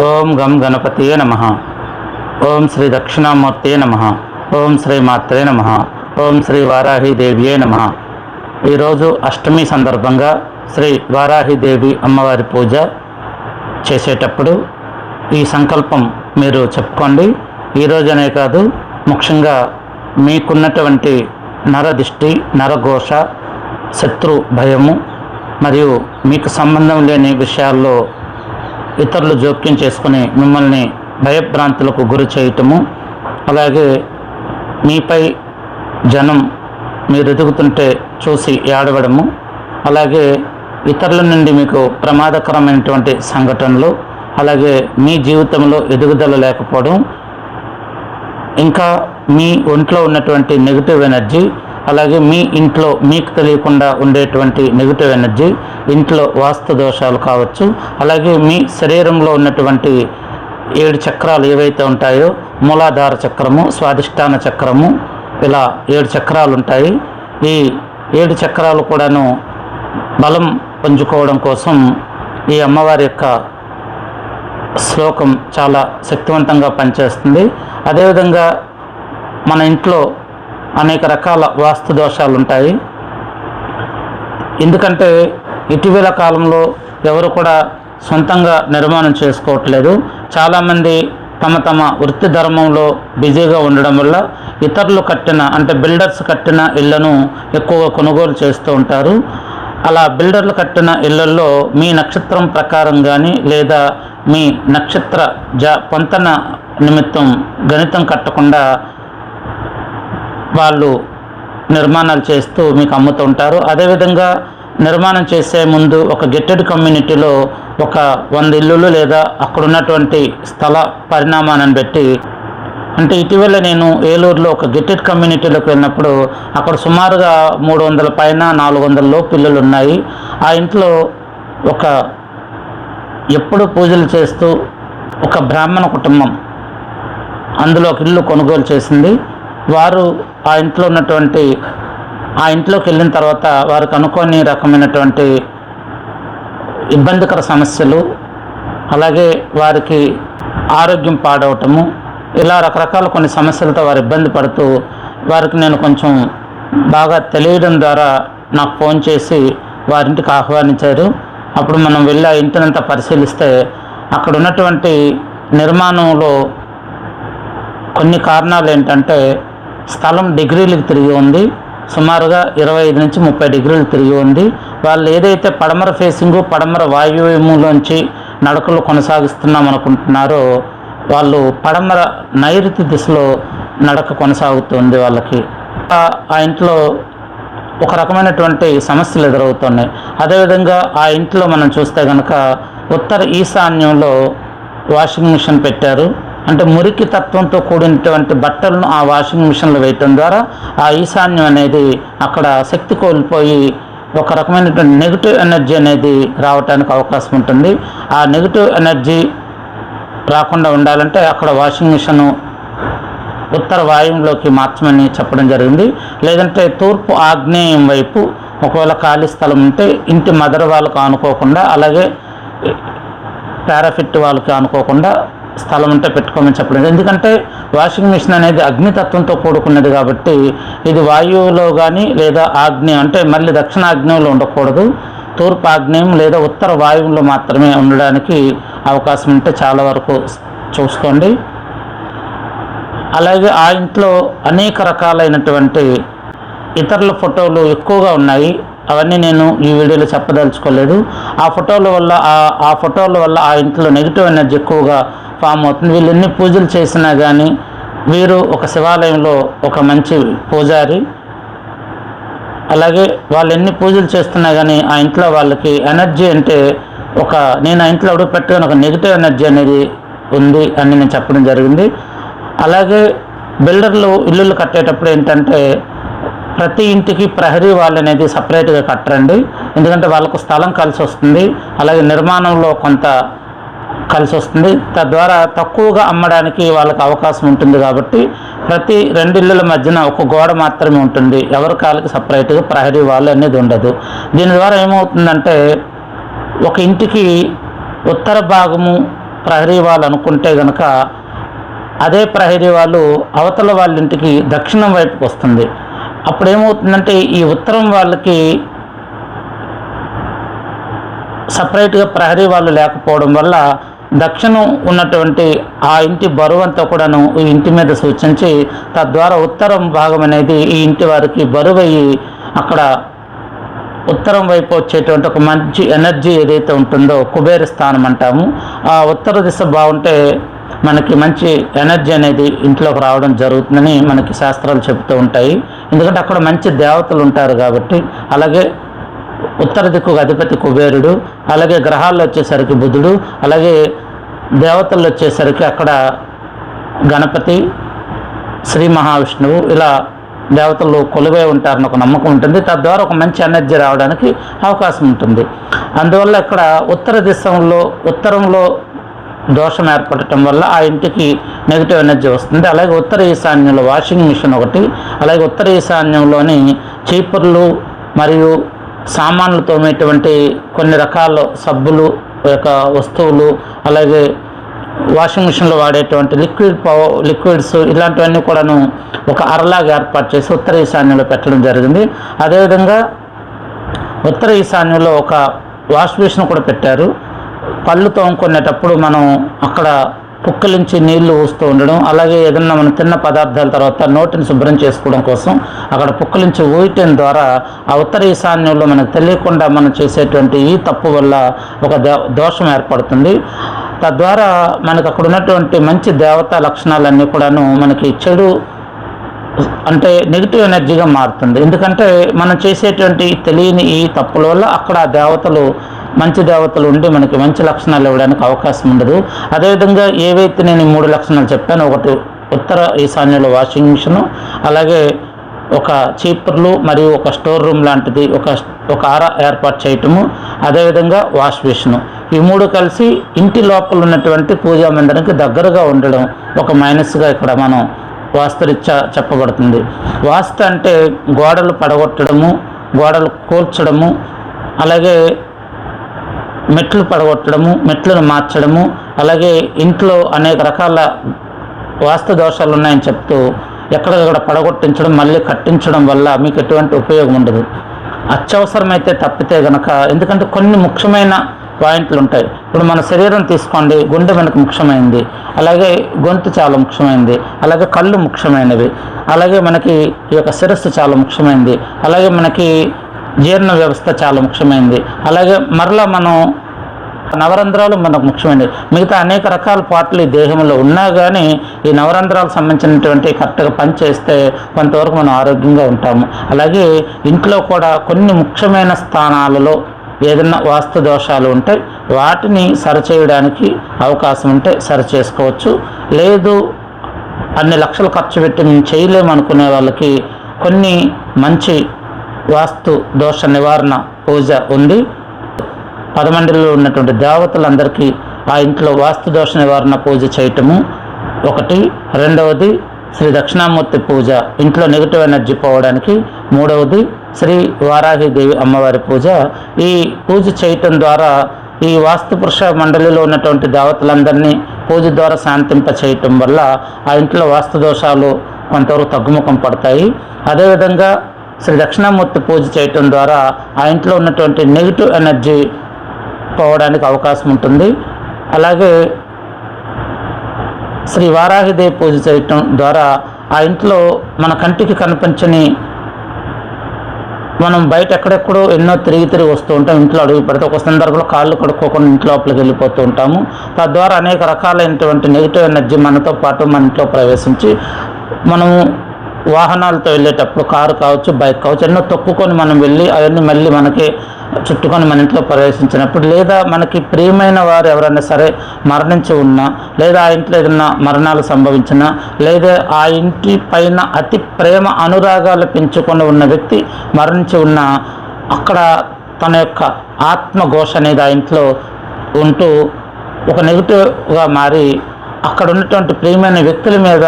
ఓం గం గణపతియే నమః. ఓం శ్రీ దక్షిణామూర్తియే నమః. ఓం శ్రీ మాత్రే నమః. ఓం శ్రీ వారాహిదేవియే నమః. ఈరోజు అష్టమి సందర్భంగా శ్రీ వారాహిదేవి అమ్మవారి పూజ చేసేటప్పుడు ఈ సంకల్పం మీరు చెప్పుకోండి. ఈరోజనే కాదు, ముఖ్యంగా మీకున్నటువంటి నరదిష్టి, నరఘోష, శత్రు భయము మరియు మీకు సంబంధం లేని విషయాల్లో ఇతరులు జోక్యం చేసుకుని మిమ్మల్ని భయభ్రాంతులకు గురి చేయటము, అలాగే మీపై జనం మీరు ఎదుగుతుంటే చూసి ఏడవడము, అలాగే ఇతరుల నుండి మీకు ప్రమాదకరమైనటువంటి సంఘటనలు, అలాగే మీ జీవితంలో ఎదుగుదల లేకపోవడం, ఇంకా మీ ఒంట్లో ఉన్నటువంటి నెగిటివ్ ఎనర్జీ, అలాగే మీ ఇంట్లో మీకు తెలియకుండా ఉండేటువంటి నెగిటివ్ ఎనర్జీ, ఇంట్లో వాస్తు దోషాలు కావచ్చు, అలాగే మీ శరీరంలో ఉన్నటువంటి 7 చక్రాలు ఏవైతే ఉంటాయో, మూలాధార చక్రము, స్వాధిష్టాన చక్రము, ఇలా 7 చక్రాలు ఉంటాయి. ఈ 7 చక్రాలు కూడాను బలం పుంజుకోవడం కోసం ఈ అమ్మవారి యొక్క శ్లోకం చాలా శక్తివంతంగా పనిచేస్తుంది. అదేవిధంగా మన ఇంట్లో అనేక రకాల వాస్తు దోషాలు ఉంటాయి. ఎందుకంటే ఇటీవల కాలంలో ఎవరు కూడా సొంతంగా నిర్మాణం చేసుకోవట్లేదు. చాలామంది తమ వృత్తి ధర్మంలో బిజీగా ఉండడం వల్ల ఇతరులు కట్టిన, అంటే బిల్డర్స్ కట్టిన ఇళ్లను ఎక్కువగా కొనుగోలు చేస్తూ ఉంటారు. అలా బిల్డర్లు కట్టిన ఇళ్లలో మీ నక్షత్రం ప్రకారం కానీ, లేదా మీ నక్షత్ర పొంతన నిమిత్తం గణితం కట్టకుండా వాళ్ళు నిర్మాణాలు చేస్తూ మీకు అమ్ముతుంటారు. అదేవిధంగా నిర్మాణం చేసే ముందు ఒక గెట్టెడ్ కమ్యూనిటీలో ఒక 100 ఇల్లులు లేదా అక్కడ ఉన్నటువంటి స్థల పరిణామాన్ని బట్టి, అంటే ఇటీవల నేను ఏలూరులో ఒక గెట్టెడ్ కమ్యూనిటీలోకి వెళ్ళినప్పుడు అక్కడ సుమారుగా 300 పైన 400 లోపు ఇల్లులు ఉన్నాయి. ఆ ఇంట్లో ఒక ఎప్పుడు పూజలు చేస్తూ ఒక బ్రాహ్మణ కుటుంబం అందులో ఒక ఇల్లు కొనుగోలు చేసింది. వారు ఆ ఇంట్లో ఉన్నటువంటి, ఆ ఇంట్లోకి వెళ్ళిన తర్వాత వారికి అనుకోని రకమైనటువంటి ఇబ్బందికర సమస్యలు, అలాగే వారికి ఆరోగ్యం పాడవటము, ఇలా రకరకాల కొన్ని సమస్యలతో వారు ఇబ్బంది పడుతూ, వారికి నేను కొంచెం బాగా తెలియడం ద్వారా నాకు ఫోన్ చేసి వారింటికి ఆహ్వానించారు. అప్పుడు మనం వెళ్ళి ఆ ఇంటినంతా పరిశీలిస్తే అక్కడ ఉన్నటువంటి నిర్మాణంలో కొన్ని కారణాలు ఏంటంటే, స్థలం డిగ్రీలకు తిరిగి ఉంది, సుమారుగా 25 నుంచి 30 డిగ్రీలు తిరిగి ఉంది. వాళ్ళు ఏదైతే పడమర ఫేసింగు, పడమర వాయువ్యములోంచి నడకలు కొనసాగిస్తున్నాం అనుకుంటున్నారో, వాళ్ళు పడమర నైరుతి దిశలో నడక కొనసాగుతుంది వాళ్ళకి. ఆ ఇంట్లో ఒక రకమైనటువంటి సమస్యలు ఎదురవుతున్నాయి. అదేవిధంగా ఆ ఇంట్లో మనం చూస్తే కనుక ఉత్తర ఈశాన్యంలో వాషింగ్ మిషన్ పెట్టారు. అంటే మురికి తత్వంతో కూడినటువంటి బట్టలను ఆ వాషింగ్ మిషన్లో వేయటం ద్వారా ఆ ఈశాన్యం అనేది అక్కడ శక్తి కోల్పోయి ఒక రకమైనటువంటి నెగిటివ్ ఎనర్జీ అనేది రావడానికి అవకాశం ఉంటుంది. ఆ నెగిటివ్ ఎనర్జీ రాకుండా ఉండాలంటే అక్కడ వాషింగ్ మిషను ఉత్తర వాయువులోకి మార్చమని చెప్పడం జరిగింది. లేదంటే తూర్పు ఆగ్నేయం వైపు ఒకవేళ ఖాళీ స్థలం ఉంటే ఇంటి మదర్ వాళ్ళకు ఆనుకోకుండా, అలాగే పారాఫిట్ వాళ్ళకి ఆనుకోకుండా స్థలం ఉంటే పెట్టుకోమని చెప్పడం. ఎందుకంటే వాషింగ్ మిషన్ అనేది అగ్నితత్వంతో కూడుకున్నది కాబట్టి ఇది వాయువులో కానీ లేదా ఆగ్నేయం, అంటే మళ్ళీ దక్షిణ ఆగ్నేయంలో ఉండకూడదు, తూర్పు ఆగ్నేయం లేదా ఉత్తర వాయువులో మాత్రమే ఉండడానికి అవకాశం ఉంటే చాలా వరకు చూసుకోండి. అలాగే ఆ ఇంట్లో అనేక రకాలైనటువంటి ఇతరుల ఫోటోలు ఎక్కువగా ఉన్నాయి. అవన్నీ నేను ఈ వీడియోలో చెప్పదలుచుకోలేదు. ఆ ఫోటోల వల్ల ఆ ఇంట్లో నెగిటివ్ ఎనర్జీ ఎక్కువగా ఫామ్ అవుతుంది. వీళ్ళు ఎన్ని పూజలు చేసినా కానీ, వీరు ఒక శివాలయంలో ఒక మంచి పూజారి, అలాగే వాళ్ళు ఎన్ని పూజలు చేస్తున్నా కానీ ఆ ఇంట్లో వాళ్ళకి ఎనర్జీ అంటే నేను ఆ ఇంట్లో అడుగు పెట్టగానే ఒక నెగిటివ్ ఎనర్జీ అనేది ఉంది అని నేను చెప్పడం జరిగింది. అలాగే బిల్డర్లు ఇల్లులు కట్టేటప్పుడు ఏంటంటే ప్రతి ఇంటికి ప్రహరీ వాళ్ళు అనేది సపరేట్గా కట్టరండి. ఎందుకంటే వాళ్ళకు స్థలం కలిసి వస్తుంది, అలాగే నిర్మాణంలో కొంత కలిసి వస్తుంది, తద్వారా తక్కువగా అమ్మడానికి వాళ్ళకి అవకాశం ఉంటుంది. కాబట్టి ప్రతి 2 ఇళ్ళల మధ్యన ఒక గోడ మాత్రమే ఉంటుంది, ఎవరి కాళ్ళకి సపరేట్గా ప్రహరీ వాళ్ళు అనేది ఉండదు. దీని ద్వారా ఏమవుతుందంటే ఒక ఇంటికి ఉత్తర భాగము ప్రహరీ వాళ్ళు అనుకుంటే కనుక అదే ప్రహరీ వాళ్ళు అవతల వాళ్ళ ఇంటికి దక్షిణం వైపుకి వస్తుంది. అప్పుడు ఏమవుతుందంటే ఈ ఉత్తరం వాళ్ళకి సపరేట్గా ప్రహరీ వాళ్ళు లేకపోవడం వల్ల దక్షిణం ఉన్నటువంటి ఆ ఇంటి బరువు అంతా కూడాను ఈ ఇంటి మీద సూచించి తద్వారా ఉత్తరం భాగం అనేది ఈ ఇంటి వారికి బరువు అయ్యి అక్కడ ఉత్తరం వైపు వచ్చేటువంటి ఒక మంచి ఎనర్జీ ఏదైతే ఉంటుందో కుబేర స్థానం అంటాము. ఆ ఉత్తర దిశ బాగుంటే మనకి మంచి ఎనర్జీ అనేది ఇంట్లోకి రావడం జరుగుతుందని మనకి శాస్త్రాలు చెబుతూ ఉంటాయి. ఎందుకంటే అక్కడ మంచి దేవతలు ఉంటారు కాబట్టి. అలాగే ఉత్తర దిక్కుకు అధిపతి కుబేరుడు, అలాగే గ్రహాల్లో వచ్చేసరికి బుధుడు, అలాగే దేవతలు వచ్చేసరికి అక్కడ గణపతి, శ్రీ మహావిష్ణువు, ఇలా దేవతలు కొలువై ఉంటారని ఒక నమ్మకం ఉంటుంది. తద్వారా ఒక మంచి ఎనర్జీ రావడానికి అవకాశం ఉంటుంది. అందువల్ల ఇక్కడ ఉత్తరంలో దోషం ఏర్పడటం వల్ల ఆ ఇంటికి నెగిటివ్ ఎనర్జీ వస్తుంది. అలాగే ఉత్తర ఈశాన్యంలో వాషింగ్ మిషన్ ఒకటి, అలాగే ఉత్తర ఈశాన్యంలోని చీపుర్లు మరియు సామాన్లు తోమేటువంటి కొన్ని రకాల సబ్బులు యొక్క వస్తువులు, అలాగే వాషింగ్ మిషన్లో వాడేటువంటి లిక్విడ్స్ ఇలాంటివన్నీ కూడాను ఒక అరలాగా ఏర్పాటు చేసి ఉత్తర ఈశాన్యంలో పెట్టడం జరిగింది. అదేవిధంగా ఉత్తర ఈశాన్యంలో ఒక వాష్ బేసిన్ కూడా పెట్టారు. పళ్ళు తోముకునేటప్పుడు మనం అక్కడ పుక్కలించి నీళ్లు ఊస్తూ ఉండడం, అలాగే ఏదన్నా మనం తిన్న పదార్థాల తర్వాత నోటిని శుభ్రం చేసుకోవడం కోసం అక్కడ పుక్కలించి ఊయటం ద్వారా ఆ ఉత్తర ఈశాన్యంలో మనకు తెలియకుండా మనం చేసేటువంటి ఈ తప్పు వల్ల ఒక దోషం ఏర్పడుతుంది. తద్వారా మనకు అక్కడ ఉన్నటువంటి మంచి దేవతా లక్షణాలన్నీ కూడాను మనకి చెడు అంటే నెగిటివ్ ఎనర్జీగా మారుతుంది. ఎందుకంటే మనం చేసేటువంటి తెలియని ఈ తప్పుల వల్ల అక్కడ మంచి దేవతలు ఉండి మనకి మంచి లక్షణాలు ఇవ్వడానికి అవకాశం ఉండదు. అదేవిధంగా ఏవైతే నేను 3 లక్షణాలు చెప్పాను, ఒకటి ఉత్తర ఈశాన్యంలో వాషింగ్ మిషను, అలాగే ఒక చీపుర్లు మరియు ఒక స్టోర్ రూమ్ లాంటిది ఒక ఆర ఏర్పాటు చేయటము, అదేవిధంగా వాష్ బేసిన్, ఈ 3 కలిసి ఇంటి లోపల ఉన్నటువంటి పూజా మందిరానికి దగ్గరగా ఉండడం ఒక మైనస్గా ఇక్కడ మనం వాస్తురీత్యా చెప్పబడుతుంది. వాస్తు అంటే గోడలు పడగొట్టడము, గోడలు కూల్చడము, అలాగే మెట్లు పడగొట్టడము, మెట్లను మార్చడము, అలాగే ఇంట్లో అనేక రకాల వాస్తు దోషాలు ఉన్నాయని చెప్తూ ఎక్కడికక్కడ పడగొట్టించడం మళ్ళీ కట్టించడం వల్ల మీకు ఎటువంటి ఉపయోగం ఉండదు. అత్యవసరమైతే తప్పితే కనుక, ఎందుకంటే కొన్ని ముఖ్యమైన పాయింట్లు ఉంటాయి. ఇప్పుడు మన శరీరం తీసుకోండి, గుండె మనకు ముఖ్యమైనది, అలాగే గొంతు చాలా ముఖ్యమైనది, అలాగే కళ్ళు ముఖ్యమైనవి, అలాగే మనకి ఈ యొక్క శిరస్సు చాలా ముఖ్యమైనది, అలాగే మనకి జీర్ణ వ్యవస్థ చాలా ముఖ్యమైనది, అలాగే మరలా మనం నవరంధ్రాలు మనకు ముఖ్యమైనది. మిగతా అనేక రకాల పార్ట్లు ఈ దేహంలో ఉన్నా కానీ ఈ నవరంధ్రాలకు సంబంధించినటువంటి కరెక్ట్గా పనిచేస్తే కొంతవరకు మనం ఆరోగ్యంగా ఉంటాము. అలాగే ఇంట్లో కూడా కొన్ని ముఖ్యమైన స్థానాలలో ఏదైనా వాస్తు దోషాలు ఉంటే వాటిని సరిచేయడానికి అవకాశం ఉంటే సరిచేసుకోవచ్చు. లేదు అన్ని లక్షలు ఖర్చు పెట్టి మేము చేయలేము అనుకునే వాళ్ళకి కొన్ని మంచి వాస్తు దోష నివారణ పూజ ఉంది. 10 మందిలో ఉన్నటువంటి దేవతలందరికీ ఆ ఇంట్లో వాస్తు దోష నివారణ పూజ చేయటము ఒకటి. రెండవది శ్రీ దక్షిణామూర్తి పూజ, ఇంట్లో నెగిటివ్ ఎనర్జీ పోవడానికి. మూడవది శ్రీ వారాహిదేవి అమ్మవారి పూజ. ఈ పూజ చేయటం ద్వారా ఈ వాస్తు పురుష మండలిలో ఉన్నటువంటి దేవతలందరినీ పూజ ద్వారా శాంతింప చేయటం వల్ల ఆ ఇంట్లో వాస్తు దోషాలు కొంతవరకు తగ్గుముఖం పడతాయి. అదేవిధంగా శ్రీ దక్షిణామూర్తి పూజ చేయటం ద్వారా ఆ ఇంట్లో ఉన్నటువంటి నెగిటివ్ ఎనర్జీ పోవడానికి అవకాశం ఉంటుంది. అలాగే శ్రీ వారాహిదేవి పూజ చేయటం ద్వారా ఆ ఇంట్లో మన కంటికి కనిపించని మనం బయట ఎక్కడెక్కడో ఎన్నో తిరిగి వస్తూ ఉంటాం. ఇంట్లో అడుగు పెడితే ఒక సందర్భంలో కాళ్ళు కడుక్కోకుండా ఇంట్లో లోపలికి వెళ్ళిపోతూ ఉంటాము. తద్వారా అనేక రకాలైనటువంటి నెగిటివ్ ఎనర్జీ మనతో పాటు మన ఇంట్లో ప్రవేశించి మనము వాహనాలతో వెళ్ళేటప్పుడు కారు కావచ్చు, బైక్ కావచ్చు, ఎన్నో తొక్కుకొని మనం వెళ్ళి అవన్నీ మళ్ళీ మనకి చుట్టుకొని మన ఇంట్లో ప్రవేశించినప్పుడు, లేదా మనకి ప్రియమైన వారు ఎవరైనా సరే మరణించి ఉన్నా, లేదా ఆ ఇంట్లో ఏదైనా మరణాలు సంభవించినా, లేదా ఆ ఇంటి పైన అతి ప్రేమ అనురాగాలు పెంచుకొని ఉన్న వ్యక్తి మరణించి ఉన్నా, అక్కడ తన యొక్క ఆత్మఘోష అనేది ఆ ఇంట్లో ఉంటూ ఒక నెగిటివ్గా మారి అక్కడ ఉన్నటువంటి ప్రియమైన వ్యక్తుల మీద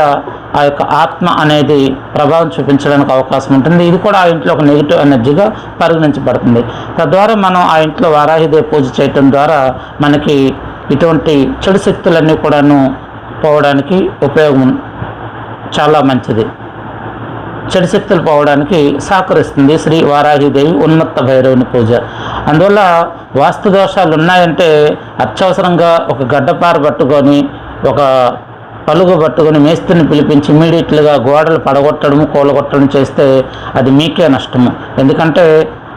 ఆ యొక్క ఆత్మ అనేది ప్రభావం చూపించడానికి అవకాశం ఉంటుంది. ఇది కూడా ఆ ఇంట్లో ఒక నెగిటివ్ ఎనర్జీగా పరిగణించబడుతుంది. తద్వారా మనం ఆ ఇంట్లో వారాహిదేవి పూజ చేయటం ద్వారా మనకి ఇటువంటి చెడు శక్తులన్నీ కూడాను పోవడానికి ఉపయోగం చాలా మంచిది. చెడు శక్తులు పోవడానికి సహకరిస్తుంది శ్రీ వారాహిదేవి ఉన్మత్త భైరవుని పూజ. అందువల్ల వాస్తు దోషాలు ఉన్నాయంటే అత్యవసరంగా ఒక గడ్డపార పట్టుకొని, ఒక పలుగు పట్టుకొని మేస్త్రిని పిలిపించి ఇమీడియట్లుగా గోడలు పడగొట్టడము, కూలగొట్టడం చేస్తే అది మీకే నష్టము. ఎందుకంటే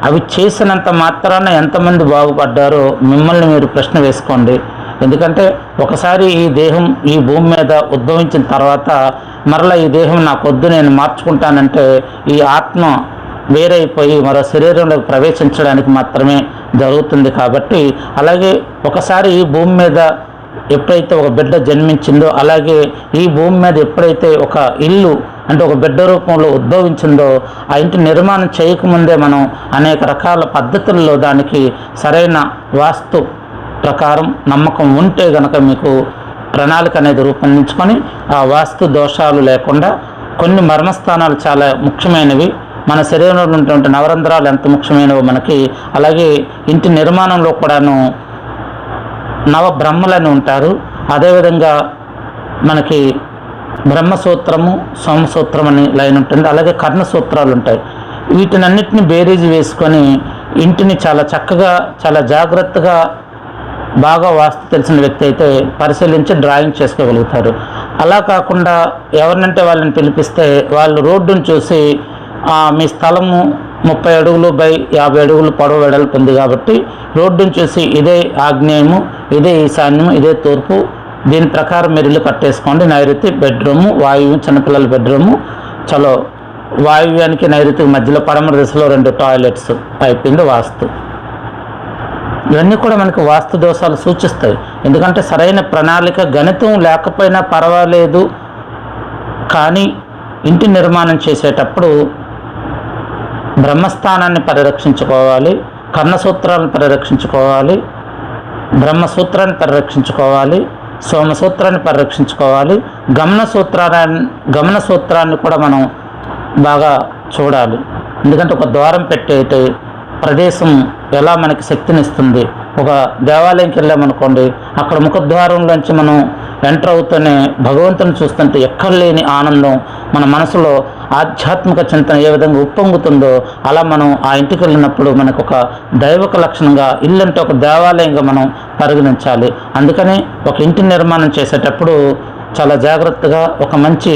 అవి చేసినంత మాత్రాన ఎంతమంది బాగుపడ్డారో మిమ్మల్ని మీరు ప్రశ్న వేసుకోండి. ఎందుకంటే ఒకసారి ఈ దేహం ఈ భూమి మీద ఉద్భవించిన తర్వాత మరలా ఈ దేహం నాకు వద్దు, నేను మార్చుకుంటానంటే ఈ ఆత్మ వేరైపోయి మరో శరీరంలోకి ప్రవేశించడానికి మాత్రమే జరుగుతుంది. కాబట్టి అలాగే ఒకసారి ఈ భూమి మీద ఎప్పుడైతే ఒక బిడ్డ జన్మించిందో, అలాగే ఈ భూమి మీద ఎప్పుడైతే ఒక ఇల్లు అంటే ఒక బిడ్డ రూపంలో ఉద్భవించిందో, ఆ ఇంటి నిర్మాణం చేయకముందే మనం అనేక రకాల పద్ధతుల్లో దానికి సరైన వాస్తు ప్రకారం నమ్మకం ఉంటే గనక మీకు ప్రణాళిక అనేది రూపొందించుకొని ఆ వాస్తు దోషాలు లేకుండా కొన్ని మర్మస్థానాలు చాలా ముఖ్యమైనవి. మన శరీరంలో ఉన్నటువంటి నవరంధ్రాలు ఎంత ముఖ్యమైనవో మనకి, అలాగే ఇంటి నిర్మాణంలో కూడాను నవబ్రహ్మలని ఉంటారు. అదేవిధంగా మనకి బ్రహ్మసూత్రము, సోమసూత్రం అని లైన్ ఉంటుంది. అలాగే కర్ణసూత్రాలు ఉంటాయి. వీటినన్నిటిని బేరీజు వేసుకొని ఇంటిని చాలా చక్కగా చాలా జాగ్రత్తగా బాగా వాస్తు తెలిసిన వ్యక్తి అయితే పరిశీలించి డ్రాయింగ్ చేసుకోగలుగుతారు. అలా కాకుండా ఎవరినంటే వాళ్ళని పిలిపిస్తే వాళ్ళు రోడ్డును చూసి మీ స్థలము 30 అడుగులు బై 50 అడుగులు పొడవు వెడల్పు ఉంది కాబట్టి రోడ్డును చూసి ఇదే ఆగ్నేయము, ఇదే ఈశాన్యము, ఇదే తూర్పు, దీని ప్రకారం మీరు ఇల్లు కట్టేసుకోండి. నైరుతి బెడ్రూము, వాయువు చిన్నపిల్లల బెడ్రూము, చలో వాయువ్యానికి నైరుతికి మధ్యలో పడమర దిశలో 2 టాయిలెట్స్ అయిపోయింది వాస్తు. ఇవన్నీ కూడా మనకు వాస్తు దోషాలు సూచిస్తాయి. ఎందుకంటే సరైన ప్రణాళిక గణితం లేకపోయినా పర్వాలేదు, కానీ ఇంటి నిర్మాణం చేసేటప్పుడు బ్రహ్మస్థానాన్ని పరిరక్షించుకోవాలి, కర్ణసూత్రాలను పరిరక్షించుకోవాలి, బ్రహ్మసూత్రాన్ని పరిరక్షించుకోవాలి, సోమసూత్రాన్ని పరిరక్షించుకోవాలి, గమన సూత్రాన్ని కూడా మనం బాగా చూడాలి. ఎందుకంటే ఒక ద్వారం పెట్టేటి ప్రదేశం ఎలా మనకి శక్తినిస్తుంది. ఒక దేవాలయంకి వెళ్ళామనుకోండి, అక్కడ ముఖద్వారంలోంచి మనం ఎంటర్ అవుతూనే భగవంతుని చూస్తుంటే ఎక్కడలేని ఆనందం మన మనసులో ఆధ్యాత్మిక చింతన ఏ విధంగా ఉప్పొంగుతుందో అలా మనం ఆ ఇంటికి వెళ్ళినప్పుడు మనకు ఒక దైవక లక్షణంగా ఇల్లు అంటే ఒక దేవాలయంగా మనం పరిగణించాలి. అందుకని ఒక ఇంటి నిర్మాణం చేసేటప్పుడు చాలా జాగ్రత్తగా ఒక మంచి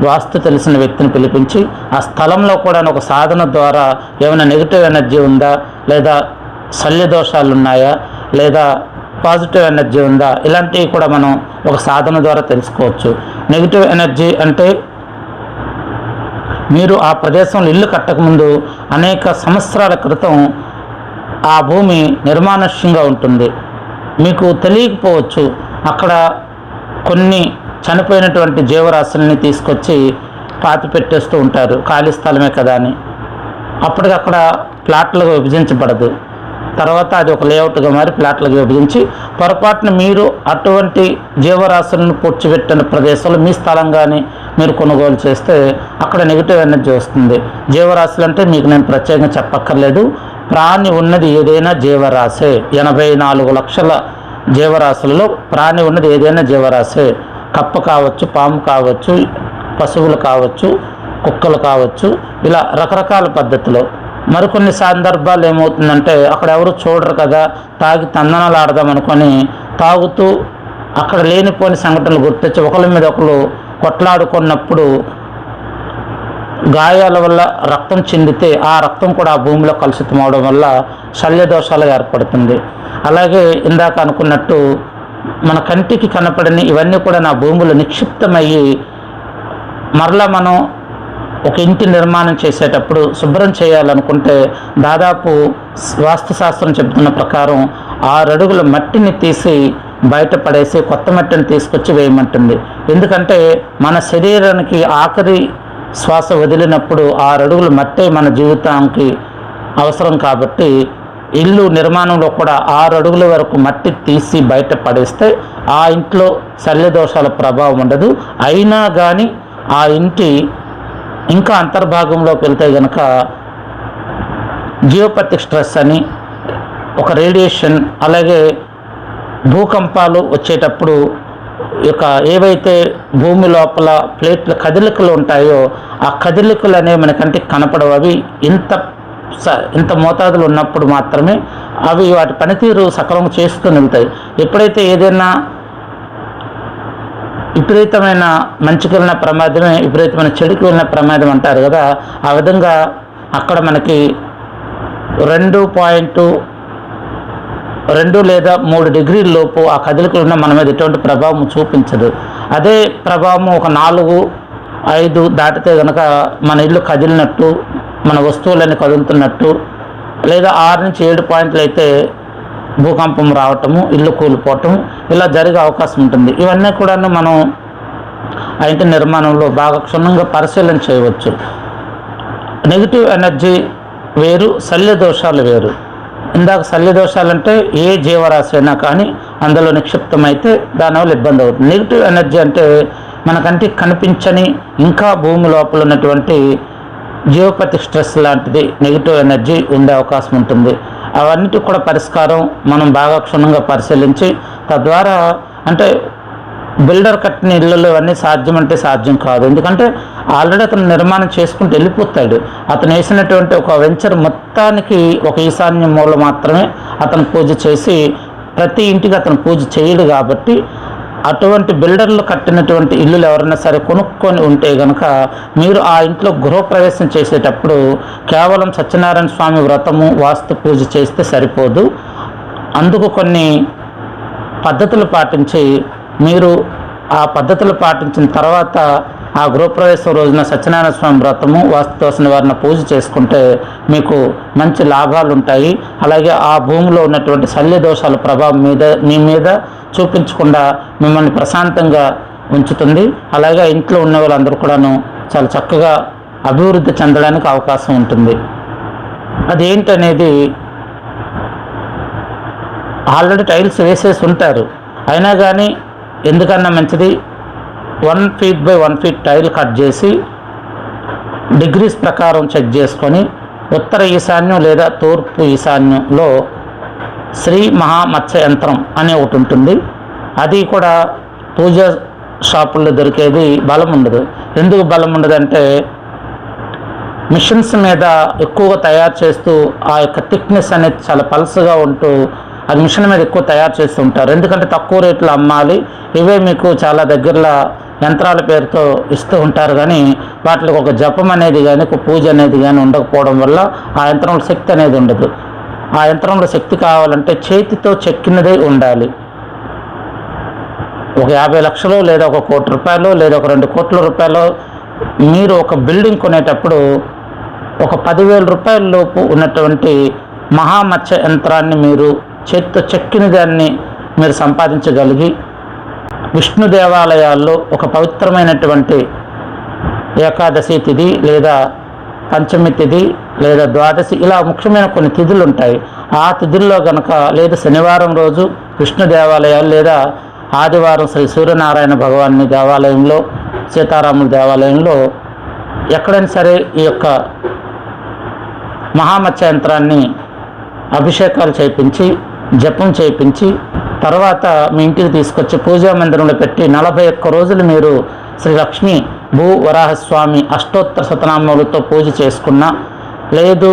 వాస్తు తెలిసిన వ్యక్తిని పిలిపించి ఆ స్థలంలో కూడా ఒక సాధన ద్వారా ఏమైనా నెగిటివ్ ఎనర్జీ ఉందా, లేదా శల్య దోషాలు ఉన్నాయా, లేదా పాజిటివ్ ఎనర్జీ ఉందా, ఇలాంటివి కూడా మనం ఒక సాధన ద్వారా తెలుసుకోవచ్చు. నెగిటివ్ ఎనర్జీ అంటే మీరు ఆ ప్రదేశంలో ఇల్లు కట్టకముందు అనేక సంవత్సరాల క్రితం ఆ భూమి నిర్మానుష్యంగా ఉంటుంది. మీకు తెలియకపోవచ్చు, అక్కడ కొన్ని చనిపోయినటువంటి జీవరాశుల్ని తీసుకొచ్చి పాతి పెట్టేస్తూ ఉంటారు, ఖాళీ స్థలమే కదా అని. అప్పటికక్కడ ప్లాట్లుగా విభజించబడదు. తర్వాత అది ఒక లేఅవుట్గా మారి ప్లాట్లుగా విభజించి పొరపాటున మీరు అటువంటి జీవరాశులను పూడ్చిపెట్టిన ప్రదేశంలో మీ స్థలం కానీ మీరు కొనుగోలు చేస్తే అక్కడ నెగిటివ్ ఎనర్జీ వస్తుంది. జీవరాశులు అంటే మీకు నేను ప్రత్యేకంగా చెప్పక్కర్లేదు, ప్రాణి ఉన్నది ఏదైనా జీవరాశే. 84 లక్షల జీవరాశులలో ప్రాణి ఉన్నది ఏదైనా జీవరాశే. కప్ప కావచ్చు, పాము కావచ్చు, పశువులు కావచ్చు, కుక్కలు కావచ్చు, ఇలా రకరకాల పద్ధతిలో. మరికొన్ని సందర్భాలు ఏమవుతుందంటే అక్కడ ఎవరు చూడరు కదా, తాగి తందనాలు ఆడదాం అనుకొని తాగుతూ అక్కడ లేనిపోని సంఘటనలు గుర్తొచ్చి ఒకరి మీద ఒకరు కొట్లాడుకున్నప్పుడు గాయాల వల్ల రక్తం చిందితే ఆ రక్తం కూడా ఆ భూమిలో కలుషితం అవడం వల్ల శల్య దోషాలు ఏర్పడుతుంది. అలాగే ఇందాక అనుకున్నట్టు మన కంటికి కనపడని ఇవన్నీ కూడా నా భూమిలో నిక్షిప్తమయ్యి మరలా మనం ఒక ఇంటి నిర్మాణం చేసేటప్పుడు శుభ్రం చేయాలనుకుంటే దాదాపు వాస్తుశాస్త్రం చెబుతున్న ప్రకారం 6 అడుగుల మట్టిని తీసి బయటపడేసి కొత్త మట్టిని తీసుకొచ్చి వేయమంటుంది. ఎందుకంటే మన శరీరానికి ఆఖరి శ్వాస వదిలినప్పుడు 6 అడుగుల మట్టే మన జీవితానికి అవసరం. కాబట్టి ఇల్లు నిర్మాణంలో కూడా 6 అడుగుల వరకు మట్టి తీసి బయట పడేస్తే ఆ ఇంట్లో శల్య దోషాల ప్రభావం ఉండదు. అయినా కానీ ఆ ఇంటి ఇంకా అంతర్భాగంలోకి వెళ్తే కనుక జియోపతిక్ స్ట్రెస్ అని ఒక రేడియేషన్, అలాగే భూకంపాలు వచ్చేటప్పుడు ఇక ఏవైతే భూమి లోపల ప్లేట్ల కదలికలు ఉంటాయో ఆ కదలికలు అనేవి మన కంటికి కనపడవు. అవి ఇంత మోతాదులు ఉన్నప్పుడు మాత్రమే అవి వాటి పనితీరు సక్రమంగా చేసుకుని వెళ్తాయి. ఎప్పుడైతే ఏదైనా విపరీతమైన మంచికి వెళ్ళిన ప్రమాదమే విపరీతమైన చెడుకు వెళ్ళిన ప్రమాదం అంటారు కదా, ఆ విధంగా అక్కడ మనకి 2 లేదా 3 డిగ్రీల లోపు ఆ కదలికలు ఉన్న మన మీద ఎటువంటి ప్రభావం చూపించదు. అదే ప్రభావం ఒక 4-5 దాటితే కనుక మన ఇల్లు కదిలినట్టు, మన వస్తువులన్నీ కదులుతున్నట్టు, లేదా 6 నుంచి 7 పాయింట్లు అయితే భూకంపం రావటము, ఇల్లు కూలిపోవటం ఇలా జరిగే అవకాశం ఉంటుంది. ఇవన్నీ కూడా మనం ఆ ఇంటి నిర్మాణంలో బాగా క్షుణ్ణంగా పరిశీలన చేయవచ్చు. నెగిటివ్ ఎనర్జీ వేరు, శల్య దోషాలు వేరు. ఇందాక శల్య దోషాలంటే ఏ జీవరాశి అయినా కానీ అందులో నిక్షిప్తమైతే దానివల్ల ఇబ్బంది అవుతుంది. నెగిటివ్ ఎనర్జీ అంటే మనకంటే కనిపించని ఇంకా భూమి లోపల ఉన్నటువంటి జియోపతిక్ స్ట్రెస్ లాంటిది నెగిటివ్ ఎనర్జీ ఉండే అవకాశం ఉంటుంది. అవన్నిటికి కూడా పరిష్కారం మనం బాగా క్షుణ్ణంగా పరిశీలించి తద్వారా అంటే బిల్డర్ కట్టిన ఇళ్ళలో ఇవన్నీ సాధ్యం అంటే సాధ్యం కాదు. ఎందుకంటే ఆల్రెడీ అతను నిర్మాణం చేసుకుంటూ వెళ్ళిపోతాడు. అతను వేసినటువంటి ఒక వెంచర్ మొత్తానికి ఒక ఈశాన్య మూల మాత్రమే అతను పూజ చేసి ప్రతి ఇంటికి అతను పూజ చేయడు. కాబట్టి అటువంటి బిల్డర్లు కట్టినటువంటి ఇల్లులు ఎవరైనా సరే కొనుక్కొని ఉంటే కనుక మీరు ఆ ఇంట్లో గృహప్రవేశం చేసేటప్పుడు కేవలం సత్యనారాయణ స్వామి వ్రతము వాస్తు పూజ చేస్తే సరిపోదు. అందుకు కొన్ని పద్ధతులు పాటించి మీరు ఆ పద్ధతులు పాటించిన తర్వాత ఆ గృహప్రవేశం రోజున సత్యనారాయణ స్వామి వ్రతము వాస్తుదోష నివారణ పూజ చేసుకుంటే మీకు మంచి లాభాలు ఉంటాయి. అలాగే ఆ భూమిలో ఉన్నటువంటి శల్య దోషాల ప్రభావం మీ మీద చూపించకుండా మిమ్మల్ని ప్రశాంతంగా ఉంచుతుంది. అలాగే ఇంట్లో ఉన్న వాళ్ళందరూ కూడాను చాలా చక్కగా అభివృద్ధి చెందడానికి అవకాశం ఉంటుంది. అదేంటనేది ఆల్రెడీ టైల్స్ వేసేసి ఉంటారు, అయినా కానీ ఎందుకన్నా మంచిది 1 feet by 1 feet tile cut చేసి డిగ్రీస్ ప్రకారం చెక్ చేసుకొని ఉత్తర ఈశాన్యం లేదా తూర్పు ఈశాన్యంలో శ్రీ మహామత్స్య యంత్రం అనే ఒకటి ఉంటుంది. అది కూడా పూజ షాపుల్లో దొరికేది. బలం ఉండదు. ఎందుకు బలం ఉండదంటే మిషన్స్ మీద ఎక్కువగా తయారు చేస్తూ ఆ యొక్క థిక్నెస్ అనేది చాలా పల్సగా ఉంటూ అది మిషన్ మీద ఎక్కువ తయారు చేస్తూ ఉంటారు. ఎందుకంటే తక్కువ రేట్లో అమ్మాలి. ఇవే మీకు చాలా దగ్గరలో యంత్రాల పేరుతో ఇస్తూ ఉంటారు, కానీ వాటికి ఒక జపం అనేది కానీ ఒక పూజ అనేది కానీ ఉండకపోవడం వల్ల ఆ యంత్రంలో శక్తి అనేది ఉండదు. ఆ యంత్రంలో శక్తి కావాలంటే చేతితో చెక్కినదే ఉండాలి. ఒక 50 లక్షలు లేదా ఒక 1 కోటి రూపాయలు లేదా ఒక 2 కోట్ల రూపాయలు మీరు ఒక బిల్డింగ్ కొనేటప్పుడు ఒక 10,000 రూపాయల లోపు ఉన్నటువంటి మహామత్స్య యంత్రాన్ని మీరు చేతితో చెక్కిన దాన్ని మీరు సంపాదించగలిగి విష్ణు దేవాలయాల్లో ఒక పవిత్రమైనటువంటి ఏకాదశి తిథి లేదా పంచమి తిథి లేదా ద్వాదశి ఇలా ముఖ్యమైన కొన్ని తిథులు ఉంటాయి. ఆ తిథుల్లో కనుక లేదా శనివారం రోజు విష్ణు దేవాలయాలు లేదా ఆదివారం శ్రీ సూర్యనారాయణ భగవాని దేవాలయంలో సీతారాముల దేవాలయంలో ఎక్కడైనా సరే ఈ యొక్క మహామత్స్య యంత్రాన్ని అభిషేకాలు చేయించి జపం చేయించి తర్వాత మీ ఇంటికి తీసుకొచ్చి పూజా మందిరంలో పెట్టి 41 రోజులు మీరు శ్రీ లక్ష్మీ భూ వరాహస్వామి అష్టోత్తర శతనామములతో పూజ చేసుకున్నా, లేదు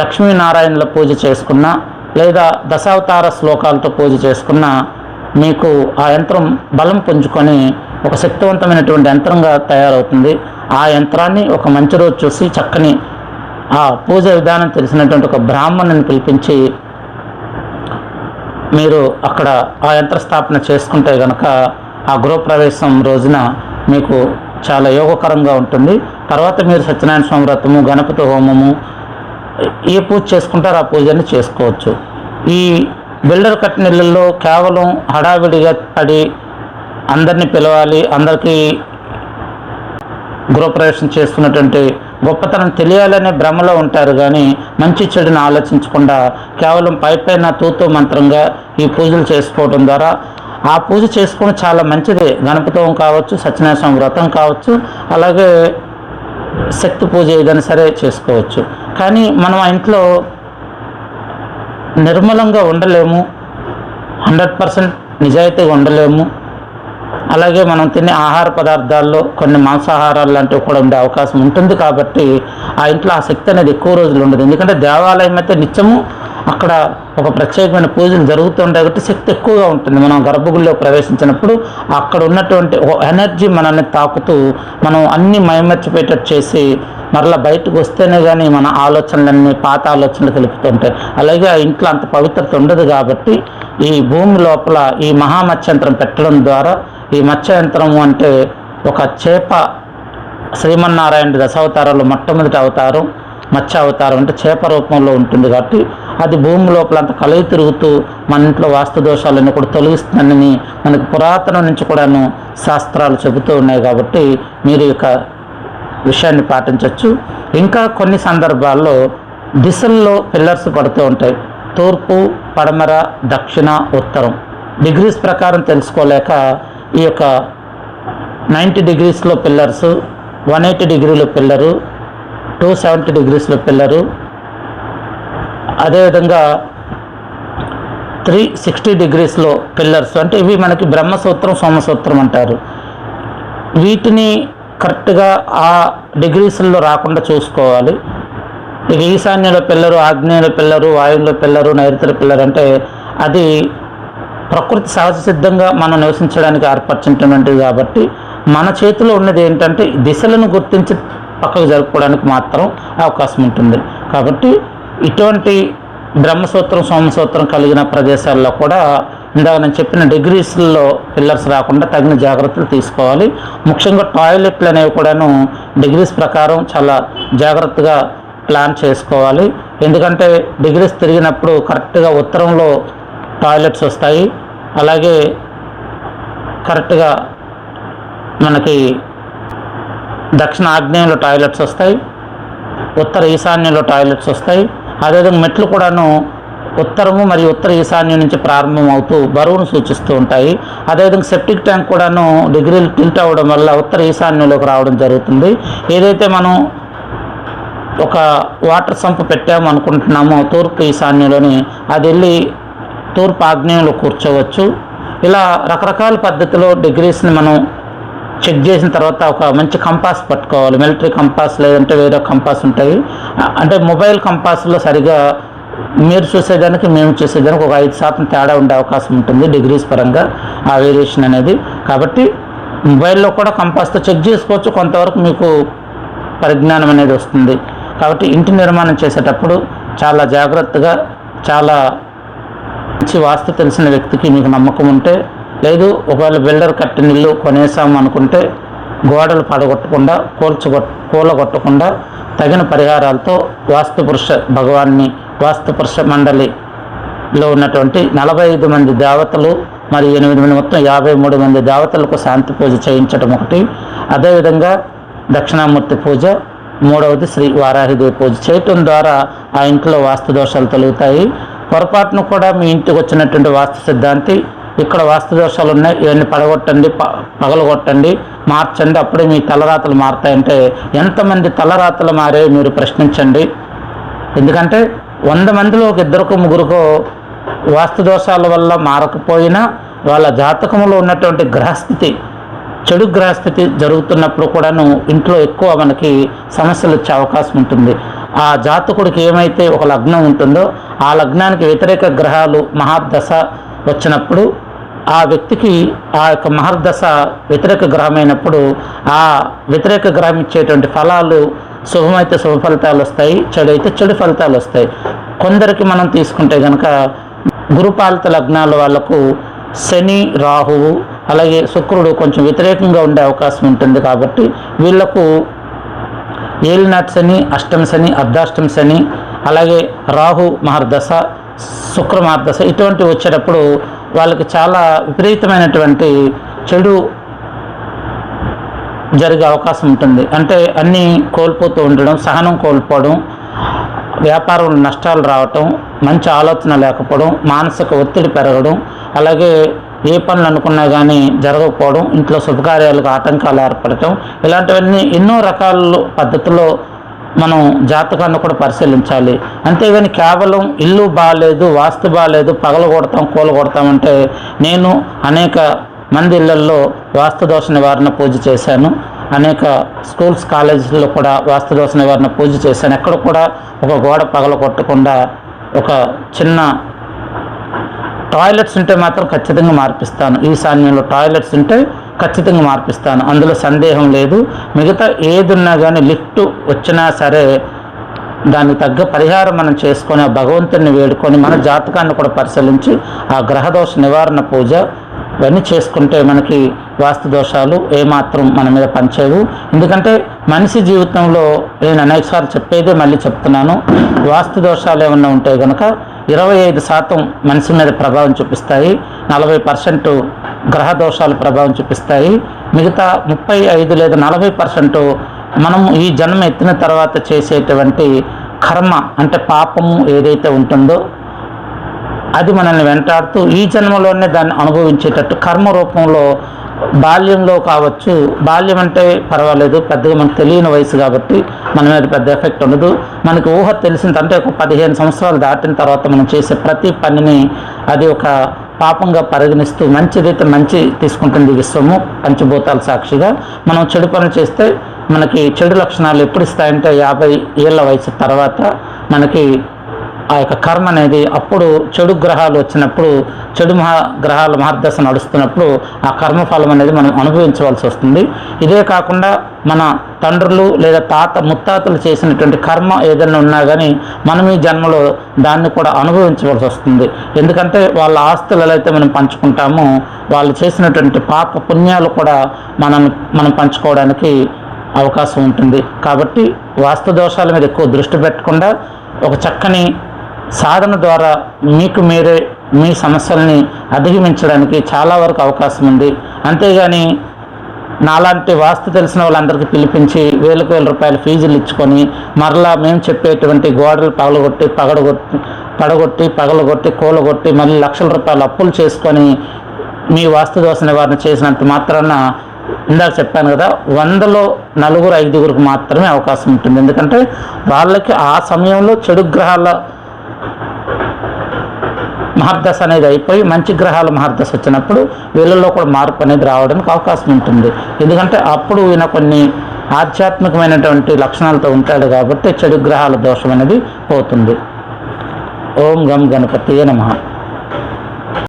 లక్ష్మీనారాయణల పూజ చేసుకున్నా, లేదా దశావతార శ్లోకాలతో పూజ చేసుకున్నా మీకు ఆ యంత్రం బలం పుంజుకొని ఒక శక్తివంతమైనటువంటి యంత్రంగా తయారవుతుంది. ఆ యంత్రాన్ని ఒక మంచి రోజు చూసి చక్కని ఆ పూజ విధానం తెలిసినటువంటి ఒక బ్రాహ్మణుని పిలిపించి మీరు అక్కడ ఆ యంత్రస్థాపన చేసుకుంటే కనుక ఆ గృహప్రవేశం రోజున మీకు చాలా యోగకరంగా ఉంటుంది. తర్వాత మీరు సత్యనారాయణ స్వామి వ్రతము, గణపతి హోమము ఏ పూజ చేసుకుంటారో ఆ పూజని చేసుకోవచ్చు. ఈ బిల్డర్ కట్టిన ఇళ్ళల్లో కేవలం హడావిడిగా పడి అందరినీ పిలవాలి, అందరికీ గృహప్రవేశం చేసుకున్నటువంటి గొప్పతనం తెలియాలనే భ్రమలో ఉంటారు, కానీ మంచి చెడుని ఆలోచించకుండా కేవలం పైపైన తూతూ మంత్రంగా ఈ పూజలు చేసుకోవడం ద్వారా ఆ పూజ చేసుకోవడం చాలా మంచిదే. గణపతి హోమం కావచ్చు, సత్యనారాయణ స్వామి వ్రతం కావచ్చు, అలాగే శక్తి పూజ ఏదైనా సరే చేసుకోవచ్చు. కానీ మనం ఆ ఇంట్లో నిర్మలంగా ఉండలేము, 100% నిజాయితీగా ఉండలేము. అలాగే మనం తినే ఆహార పదార్థాల్లో కొన్ని మాంసాహారాలు లాంటివి కూడా ఉండే అవకాశం ఉంటుంది. కాబట్టి ఆ ఇంట్లో ఆ శక్తి అనేది ఎక్కువ రోజులు ఉండదు. ఎందుకంటే దేవాలయం అయితే నిత్యము అక్కడ ఒక ప్రత్యేకమైన పూజలు జరుగుతుంటాయి కాబట్టి శక్తి ఎక్కువగా ఉంటుంది. మనం గర్భగుడిలో ప్రవేశించినప్పుడు అక్కడ ఉన్నటువంటి ఎనర్జీ మనల్ని తాకుతూ మనం అన్ని మైమర్చిపోయేటట్టు చేసి మరలా బయటకు వస్తేనే కానీ మన ఆలోచనలన్నీ పాత ఆలోచనలు కలుపుతుంటాయి. అలాగే ఆ ఇంట్లో అంత పవిత్రత ఉండదు. కాబట్టి ఈ భూమి లోపల ఈ మహామత్స్యంత్రం పెట్టడం ద్వారా, ఈ మత్స్యంత్రము అంటే ఒక చేప, శ్రీమన్నారాయణ దశావతారాలు మొట్టమొదటి అవతారం మత్స్య అవతారం అంటే చేప రూపంలో ఉంటుంది. కాబట్టి అది భూమి లోపల అంత కలయి తిరుగుతూ మన ఇంట్లో వాస్తు దోషాలన్నీ కూడా తొలగిస్తుందని మనకు పురాతనం నుంచి కూడాను శాస్త్రాలు చెబుతూ ఉన్నాయి. కాబట్టి మీరు ఇక విషయాన్ని పాటించవచ్చు. ఇంకా కొన్ని సందర్భాల్లో దిశల్లో పిల్లర్స్ పడుతూ ఉంటాయి. తూర్పు, పడమర, దక్షిణ, ఉత్తరం డిగ్రీస్ ప్రకారం తెలుసుకోలేక ఈ యొక్క 90 డిగ్రీస్లో పిల్లర్సు, 180 డిగ్రీల పిల్లరు, 270 డిగ్రీస్లో పిల్లరు, అదేవిధంగా 360 డిగ్రీస్లో పిల్లర్స్ అంటే ఇవి మనకి బ్రహ్మసూత్రం, సోమసూత్రం అంటారు. వీటిని కరెక్ట్గా ఆ డిగ్రీస్లో రాకుండా చూసుకోవాలి. ఇక ఈశాన్యంలో పిల్లరు, ఆగ్నేయంలో పిల్లరు, వాయువులో పిల్లరు, నైరుతుల పిల్లరు అంటే అది ప్రకృతి సహజ సిద్ధంగా మనం నివసించడానికి ఏర్పరచినటువంటిది. కాబట్టి మన చేతిలో ఉన్నది ఏంటంటే దిశలను గుర్తించి పక్కకు జరుపుకోవడానికి మాత్రం అవకాశం ఉంటుంది. కాబట్టి ఇటువంటి బ్రహ్మసూత్రం, సోమసూత్రం కలిగిన ప్రదేశాల్లో కూడా ఇందాక నేను చెప్పిన డిగ్రీస్లో పిల్లర్స్ రాకుండా తగిన జాగ్రత్తలు తీసుకోవాలి. ముఖ్యంగా టాయిలెట్లు అనేవి కూడాను డిగ్రీస్ ప్రకారం చాలా జాగ్రత్తగా ప్లాన్ చేసుకోవాలి. ఎందుకంటే డిగ్రీస్ తిరిగినప్పుడు కరెక్ట్గా ఉత్తరంలో టాయిలెట్స్ వస్తాయి. అలాగే కరెక్ట్గా మనకి దక్షిణ ఆగ్నేయంలో టాయిలెట్స్ వస్తాయి, ఉత్తర ఈశాన్యంలో టాయిలెట్స్ వస్తాయి. అదేవిధంగా మెట్లు కూడాను ఉత్తరము మరియు ఉత్తర ఈశాన్యం నుంచి ప్రారంభం అవుతూ బరువును సూచిస్తూ ఉంటాయి. అదేవిధంగా సెప్టిక్ ట్యాంక్ కూడాను డిగ్రీలు టిల్ట్ అవ్వడం వల్ల ఉత్తర ఈశాన్యంలోకి రావడం జరుగుతుంది. ఏదైతే మనం ఒక వాటర్ సంప్ పెట్టాము అనుకుంటున్నామో తూర్పు ఈశాన్యంలోని, అది వెళ్ళి తూర్పు ఆగ్నేయంలో కూర్చోవచ్చు. ఇలా రకరకాల పద్ధతిలో డిగ్రీస్ని మనం చెక్ చేసిన తర్వాత ఒక మంచి కంపాస్ పట్టుకోవాలి. మిలిటరీ కంపాస్ లేదంటే వేరే కంపాస్ ఉంటాయి. అంటే మొబైల్ కంపాస్లో సరిగా మీరు చూసేదానికి మేము చూసేదానికి ఒక 5% తేడా ఉండే అవకాశం ఉంటుంది డిగ్రీస్ పరంగా ఆ వేరియేషన్ అనేది. కాబట్టి మొబైల్లో కూడా కంపాస్తో చెక్ చేసుకోవచ్చు, కొంతవరకు మీకు పరిజ్ఞానం అనేది వస్తుంది. కాబట్టి ఇంటి నిర్మాణం చేసేటప్పుడు చాలా జాగ్రత్తగా, చాలా మంచి వాస్తు తెలిసిన వ్యక్తికి మీకు నమ్మకం ఉంటే, లేదు ఒకవేళ బిల్డర్ కట్టిన ఇల్లు కొనేసాము అనుకుంటే గోడలు పడగొట్టకుండా, కూలగొట్టకుండా తగిన పరిహారాలతో వాస్తు పురుష భగవాన్ని, వాస్తు పురుష మండలిలో ఉన్నటువంటి 45 మంది దేవతలు మరియు 8 మంది మొత్తం 53 మంది దేవతలకు శాంతి పూజ చేయించడం ఒకటి. అదేవిధంగా దక్షిణామూర్తి పూజ, మూడవది శ్రీ వారాహిదేవి పూజ చేయటం ద్వారా ఆ ఇంట్లో వాస్తు దోషాలు తొలుగుతాయి. పొరపాటును కూడా మీ ఇంటికి వచ్చినటువంటి వాస్తు సిద్ధాంతి ఇక్కడ వాస్తు దోషాలు ఉన్నాయి, ఇవన్నీ పడగొట్టండి, పగలగొట్టండి, మార్చండి, అప్పుడే మీ తలరాతలు మారుతాయంటే ఎంతమంది తలరాతలు మారే మీరు ప్రశ్నించండి. ఎందుకంటే 100 మందిలో ఒక 2 ముగ్గురుకో వాస్తు దోషాల వల్ల మారకపోయినా వాళ్ళ జాతకంలో ఉన్నటువంటి గ్రహస్థితి, చెడు గ్రహస్థితి జరుగుతున్నప్పుడు కూడాను ఇంట్లో ఎక్కువ మనకి సమస్యలు వచ్చే అవకాశం ఉంటుంది. ఆ జాతకుడికి ఏమైతే ఒక లగ్నం ఉంటుందో ఆ లగ్నానికి వ్యతిరేక గ్రహాలు మహర్దశ వచ్చినప్పుడు ఆ వ్యక్తికి ఆ యొక్క మహర్దశ వ్యతిరేక గ్రహమైనప్పుడు ఆ వ్యతిరేక గ్రహం ఇచ్చేటువంటి ఫలాలు శుభమైతే శుభ ఫలితాలు వస్తాయి, చెడు అయితే చెడు ఫలితాలు వస్తాయి. కొందరికి మనం తీసుకుంటే కనుక గురుపాలిత లగ్నాల వాళ్ళకు శని, రాహువు అలాగే శుక్రుడు కొంచెం వ్యతిరేకంగా ఉండే అవకాశం ఉంటుంది. కాబట్టి వీళ్లకు ఏలినాటి శని, అష్టమ శని, అర్ధాష్టమ శని, అలాగే రాహు మహర్దశ, శుక్ర మహర్దశ ఇటువంటివి వచ్చేటప్పుడు వాళ్ళకి చాలా విపరీతమైనటువంటి చెడు జరిగే అవకాశం ఉంటుంది. అంటే అన్నీ కోల్పోతూ ఉండడం, సహనం కోల్పోవడం, వ్యాపారంలో నష్టాలు రావటం, మంచి ఆలోచన లేకపోవడం, మానసిక ఒత్తిడి పెరగడం, అలాగే ఏ పనులు అనుకున్నా కానీ జరగకపోవడం, ఇంట్లో శుభకార్యాలకు ఆటంకాలు ఏర్పడటం, ఇలాంటివన్నీ ఎన్నో రకాల పద్ధతుల్లో మనం జాతకాన్ని కూడా పరిశీలించాలి. అంతేగాని కేవలం ఇల్లు బాగాలేదు, వాస్తు బాగాలేదు, పగలగొడతాం, కూలగొడతామంటే, నేను అనేక మంది ఇళ్లల్లో వాస్తుదోష నివారణ పూజ చేశాను. అనేక స్కూల్స్, కాలేజీల్లో కూడా వాస్తుదోష నివారణ పూజ చేశాను. ఎక్కడ కూడా ఒక గోడ పగలగొట్టకుండా, ఒక చిన్న టాయిలెట్స్ ఉంటే మాత్రం ఖచ్చితంగా మార్పిస్తాను. ఈశాన్యంలో టాయిలెట్స్ ఉంటే ఖచ్చితంగా మార్పిస్తాను, అందులో సందేహం లేదు. మిగతా ఏది ఉన్నా కానీ, లిఫ్ట్ వచ్చినా సరే దానికి తగ్గ పరిహారం మనం చేసుకొని, ఆ భగవంతుని వేడుకొని, మన జాతకాన్ని కూడా పరిశీలించి ఆ గ్రహదోష నివారణ పూజ ఇవన్నీ చేసుకుంటే మనకి వాస్తు దోషాలు ఏమాత్రం మన మీద పనిచేయవు. ఎందుకంటే మనిషి జీవితంలో నేను అనేకసార్లు చెప్పేదే మళ్ళీ చెప్తున్నాను, వాస్తు దోషాలు ఏమన్నా ఉంటే కనుక 25% మనిషి మీద ప్రభావం చూపిస్తాయి, 40% గ్రహ దోషాలు ప్రభావం చూపిస్తాయి. మిగతా 35 లేదా 40% మనం ఈ జన్మ ఎత్తిన తర్వాత చేసేటువంటి కర్మ, అంటే పాపము ఏదైతే ఉంటుందో అది మనల్ని వెంటాడుతూ ఈ జన్మలోనే దాన్ని అనుభవించేటట్టు కర్మ రూపంలో, బాల్యంలో కావచ్చు, బాల్యం అంటే పర్వాలేదు, పెద్దగా మనకు తెలియని వయసు కాబట్టి మన మీద పెద్ద ఎఫెక్ట్ ఉండదు. మనకు ఊహ తెలిసిందంటే ఒక 15 సంవత్సరాలు దాటిన తర్వాత మనం చేసే ప్రతి పనిని అది ఒక పాపంగా పరిగణిస్తూ, మంచిదైతే మంచి తీసుకుంటుంది విశ్వము పంచభూతాల సాక్షిగా. మనం చెడు పనులు చేస్తే మనకి చెడు లక్షణాలు ఎప్పుడు ఇస్తాయంటే 50 ఏళ్ళ వయసు తర్వాత మనకి ఆ యొక్క కర్మ అనేది, అప్పుడు చెడు గ్రహాలు వచ్చినప్పుడు, చెడు గ్రహాల మహర్దశ నడుస్తున్నప్పుడు ఆ కర్మఫలం అనేది మనం అనుభవించవలసి వస్తుంది. ఇదే కాకుండా మన తండ్రులు లేదా ముత్తాతలు చేసినటువంటి కర్మ ఏదైనా ఉన్నా కానీ మనం ఈ జన్మలో దాన్ని కూడా అనుభవించవలసి వస్తుంది. ఎందుకంటే వాళ్ళ ఆస్తులు ఎలా అయితే మనం పంచుకుంటామో, వాళ్ళు చేసినటువంటి పాప పుణ్యాలు కూడా మనం పంచుకోవడానికి అవకాశం ఉంటుంది. కాబట్టి వాస్తు దోషాల మీద ఎక్కువ దృష్టి పెట్టకుండా ఒక చక్కని సాధన ద్వారా మీకు మీరే మీ సమస్యల్ని అధిగమించడానికి చాలా వరకు అవకాశం ఉంది. అంతేగాని నాలాంటి వాస్తు తెలిసిన వాళ్ళందరికీ పిలిపించి వేల రూపాయల ఫీజులు ఇచ్చుకొని మరలా మేము చెప్పేటువంటి గోడలు పగలగొట్టి కూలగొట్టి మళ్ళీ లక్షల రూపాయల అప్పులు చేసుకొని మీ వాస్తు దోష నివారణ చేసినంత మాత్రాన, ఇందాక చెప్పాను కదా, 100లో 4-5 మాత్రమే అవకాశం ఉంటుంది. ఎందుకంటే వాళ్ళకి ఆ సమయంలో చెడు గ్రహాల మహర్దశ అనేది అయిపోయి మంచి గ్రహాల మహర్దశ వచ్చినప్పుడు వీళ్ళల్లో కూడా మార్పు అనేది రావడానికి అవకాశం ఉంటుంది. ఎందుకంటే అప్పుడు ఈయన కొన్ని ఆధ్యాత్మికమైనటువంటి లక్షణాలతో ఉంటాడు కాబట్టి చెడు గ్రహాల దోషం అనేది పోతుంది. ఓం గం గణపతియే నమః.